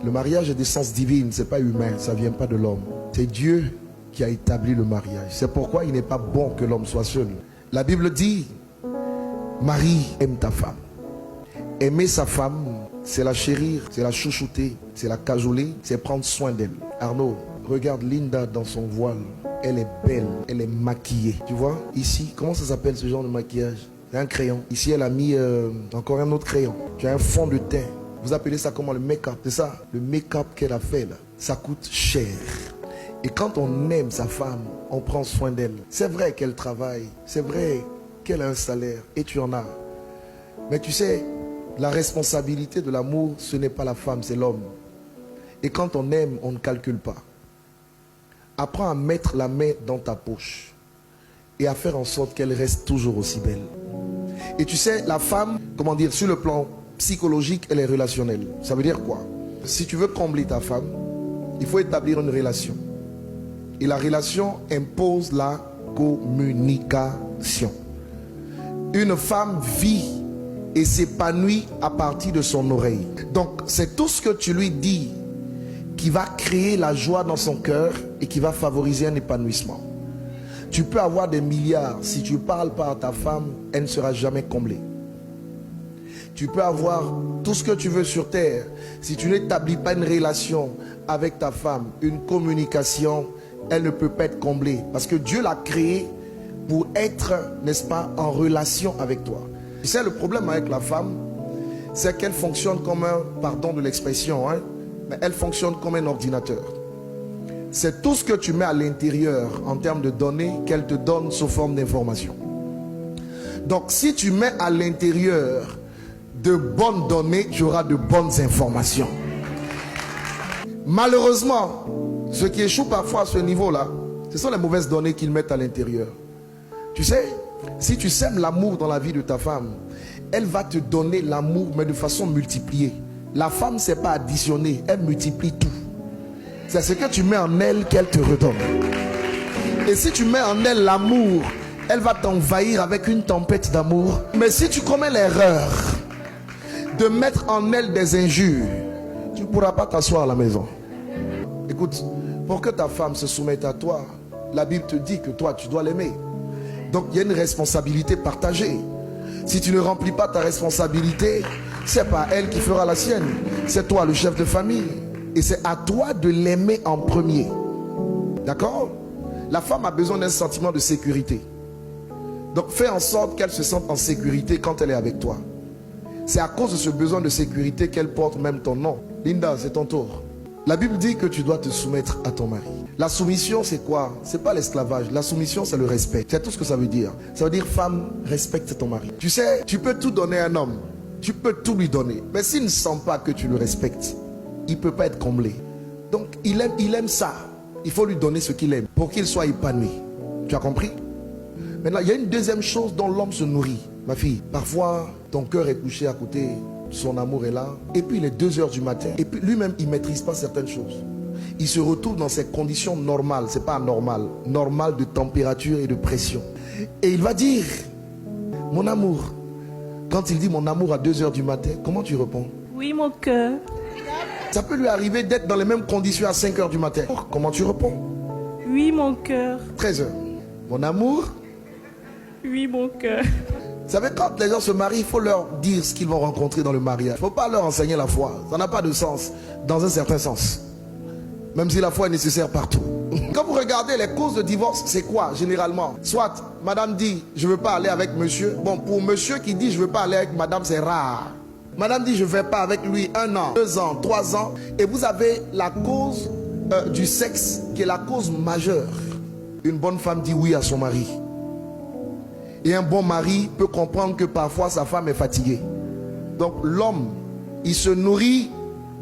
Le mariage est d'essence divine, c'est pas humain, ça vient pas de l'homme. C'est Dieu qui a établi le mariage. C'est pourquoi il n'est pas bon que l'homme soit seul. La Bible dit, Marie, aime ta femme. Aimer sa femme, c'est la chérir, c'est la chouchouter, c'est la cajoler, c'est prendre soin d'elle. Arnaud, regarde Linda dans son voile. Elle est belle, elle est maquillée. Tu vois, ici, comment ça s'appelle ce genre de maquillage? C'est un crayon. Ici, elle a mis encore un autre crayon. Tu as un fond de teint. Vous appelez ça comment? Le make-up. C'est ça, le make-up qu'elle a fait là. Ça coûte cher. Et quand on aime sa femme, on prend soin d'elle. C'est vrai qu'elle travaille. C'est vrai qu'elle a un salaire. Et tu en as. Mais tu sais, la responsabilité de l'amour, ce n'est pas la femme, c'est l'homme. Et quand on aime, on ne calcule pas. Apprends à mettre la main dans ta poche et à faire en sorte qu'elle reste toujours aussi belle. Et tu sais, la femme, comment dire, sur le plan psychologique, elle est relationnelle. Ça veut dire quoi? Si tu veux combler ta femme, il faut établir une relation. Et la relation impose la communication. Une femme vit et s'épanouit à partir de son oreille. Donc, c'est tout ce que tu lui dis qui va créer la joie dans son cœur et qui va favoriser un épanouissement. Tu peux avoir des milliards, si tu ne parles pas à ta femme, elle ne sera jamais comblée. Tu peux avoir tout ce que tu veux sur terre, si tu n'établis pas une relation avec ta femme, une communication, elle ne peut pas être comblée. Parce que Dieu l'a créée pour être, n'est-ce pas, en relation avec toi. Tu sais, le problème avec la femme, c'est qu'elle fonctionne comme un, pardon de l'expression, hein, mais elle fonctionne comme un ordinateur. C'est tout ce que tu mets à l'intérieur en termes de données qu'elle te donne sous forme d'information. Donc si tu mets à l'intérieur de bonnes données, tu auras de bonnes informations. Malheureusement, ce qui échoue parfois à ce niveau-là, ce sont les mauvaises données qu'ils mettent à l'intérieur. Tu sais, si tu sèmes l'amour dans la vie de ta femme, elle va te donner l'amour, mais de façon multipliée. La femme, c'est pas additionner, elle multiplie tout. C'est ce que tu mets en elle qu'elle te redonne. Et si tu mets en elle l'amour, elle va t'envahir avec une tempête d'amour. Mais si tu commets l'erreur de mettre en elle des injures, tu ne pourras pas t'asseoir à la maison. Écoute, pour que ta femme se soumette à toi, la Bible te dit que toi, tu dois l'aimer. Donc il y a une responsabilité partagée. Si tu ne remplis pas ta responsabilité, c'est pas elle qui fera la sienne. C'est toi le chef de famille. Et c'est à toi de l'aimer en premier. D'accord? La femme a besoin d'un sentiment de sécurité. Donc fais en sorte qu'elle se sente en sécurité quand elle est avec toi. C'est à cause de ce besoin de sécurité qu'elle porte même ton nom. Linda, c'est ton tour. La Bible dit que tu dois te soumettre à ton mari. La soumission, c'est quoi? C'est pas l'esclavage. La soumission, c'est le respect. C'est tout ce que ça veut dire. Ça veut dire, femme, respecte ton mari. Tu sais, tu peux tout donner à un homme. Tu peux tout lui donner. Mais s'il ne sent pas que tu le respectes, il ne peut pas être comblé. Donc, il aime ça. Il faut lui donner ce qu'il aime pour qu'il soit épanoui. Tu as compris? Maintenant, il y a une deuxième chose dont l'homme se nourrit. Ma fille, parfois, ton cœur est couché à côté, son amour est là, et puis il est 2 heures du matin, et puis lui-même, il ne maîtrise pas certaines choses. Il se retrouve dans ses conditions normales, c'est pas anormal, normales de température et de pression. Et il va dire, mon amour. Quand il dit mon amour à 2 heures du matin, comment tu réponds? Oui, mon cœur. Ça peut lui arriver d'être dans les mêmes conditions à 5 heures du matin. Comment tu réponds? Oui, mon cœur. 13 heures. Mon amour. Oui, mon cœur. Vous savez, quand les gens se marient, il faut leur dire ce qu'ils vont rencontrer dans le mariage. Il ne faut pas leur enseigner la foi. Ça n'a pas de sens, dans un certain sens. Même si la foi est nécessaire partout. Quand vous regardez les causes de divorce, c'est quoi généralement? Soit madame dit, je ne veux pas aller avec monsieur. Bon, pour monsieur qui dit, je ne veux pas aller avec madame, c'est rare. Madame dit, je ne vais pas avec lui 1 an, 2 ans, 3 ans. Et vous avez la cause du sexe qui est la cause majeure. Une bonne femme dit oui à son mari. Et un bon mari peut comprendre que parfois sa femme est fatiguée. Donc l'homme, il se nourrit,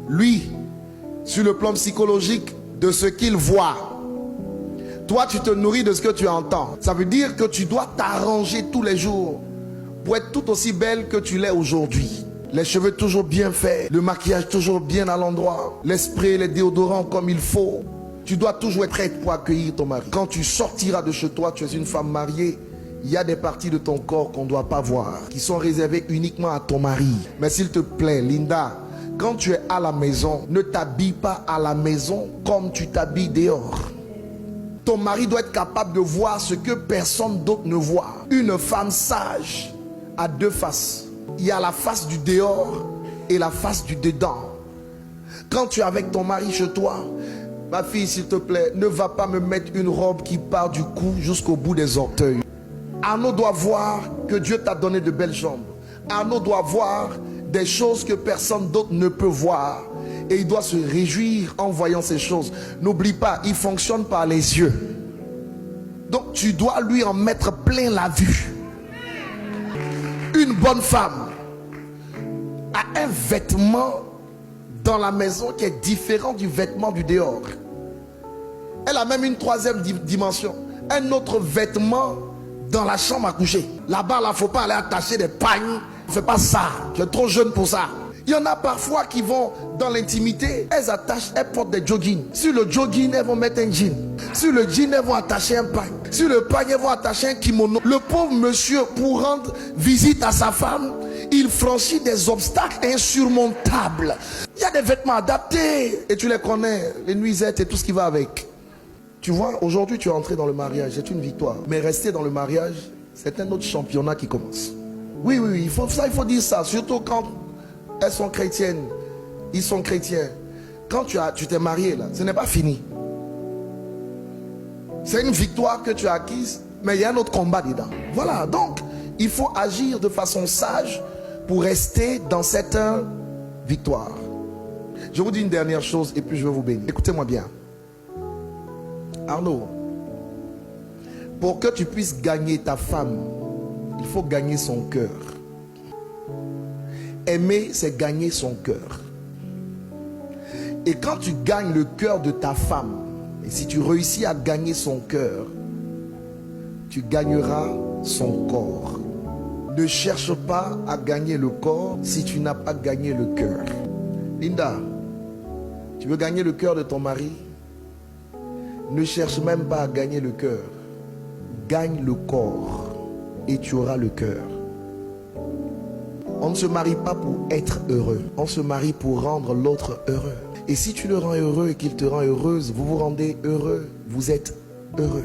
lui, sur le plan psychologique, de ce qu'il voit. Toi, tu te nourris de ce que tu entends. Ça veut dire que tu dois t'arranger tous les jours pour être tout aussi belle que tu l'es aujourd'hui. Les cheveux toujours bien faits, le maquillage toujours bien à l'endroit, les sprays, les déodorants comme il faut. Tu dois toujours être prête pour accueillir ton mari. Quand tu sortiras de chez toi, tu es une femme mariée. Il y a des parties de ton corps qu'on ne doit pas voir, qui sont réservées uniquement à ton mari. Mais s'il te plaît, Linda, Quand tu es à la maison, ne t'habille pas à la maison comme tu t'habilles dehors. Ton mari doit être capable de voir ce que personne d'autre ne voit. Une femme sage a deux faces. Il y a la face du dehors et la face du dedans. Quand tu es avec ton mari chez toi, ma fille, s'il te plaît, ne va pas me mettre une robe qui part du cou jusqu'au bout des orteils. Arnaud doit voir que Dieu t'a donné de belles jambes. Arnaud doit voir des choses que personne d'autre ne peut voir. Et il doit se réjouir en voyant ces choses. N'oublie pas, il fonctionne par les yeux. Donc tu dois lui en mettre plein la vue. Une bonne femme a un vêtement dans la maison qui est différent du vêtement du dehors. Elle a même une troisième dimension. Un autre vêtement dans la chambre à coucher. Là-bas, il ne faut pas aller attacher des pagnes. Ne fais pas ça. Tu es trop jeune pour ça. Il y en a parfois qui vont dans l'intimité. Elles portent des joggings. Sur le jogging, elles vont mettre un jean. Sur le jean, elles vont attacher un pagne. Sur le pagne, elles vont attacher un kimono. Le pauvre monsieur, pour rendre visite à sa femme, il franchit des obstacles insurmontables. Il y a des vêtements adaptés. Et tu les connais. Les nuisettes et tout ce qui va avec. Tu vois, aujourd'hui tu es entré dans le mariage, c'est une victoire. Mais rester dans le mariage, c'est un autre championnat qui commence. Oui, il faut dire ça. Surtout quand elles sont chrétiennes, ils sont chrétiens. Quand tu t'es marié là, ce n'est pas fini. C'est une victoire que tu as acquise, mais il y a un autre combat dedans. Voilà, donc il faut agir de façon sage pour rester dans cette victoire. Je vous dis une dernière chose et puis je vais vous bénir. Écoutez-moi bien. Arnaud, pour que tu puisses gagner ta femme, il faut gagner son cœur. Aimer, c'est gagner son cœur. Et quand tu gagnes le cœur de ta femme, et si tu réussis à gagner son cœur, tu gagneras son corps. Ne cherche pas à gagner le corps si tu n'as pas gagné le cœur. Linda, tu veux gagner le cœur de ton mari? Ne cherche même pas à gagner le cœur. Gagne le corps et tu auras le cœur. On ne se marie pas pour être heureux. On se marie pour rendre l'autre heureux. Et si tu le rends heureux et qu'il te rend heureuse, vous vous rendez heureux. Vous êtes heureux.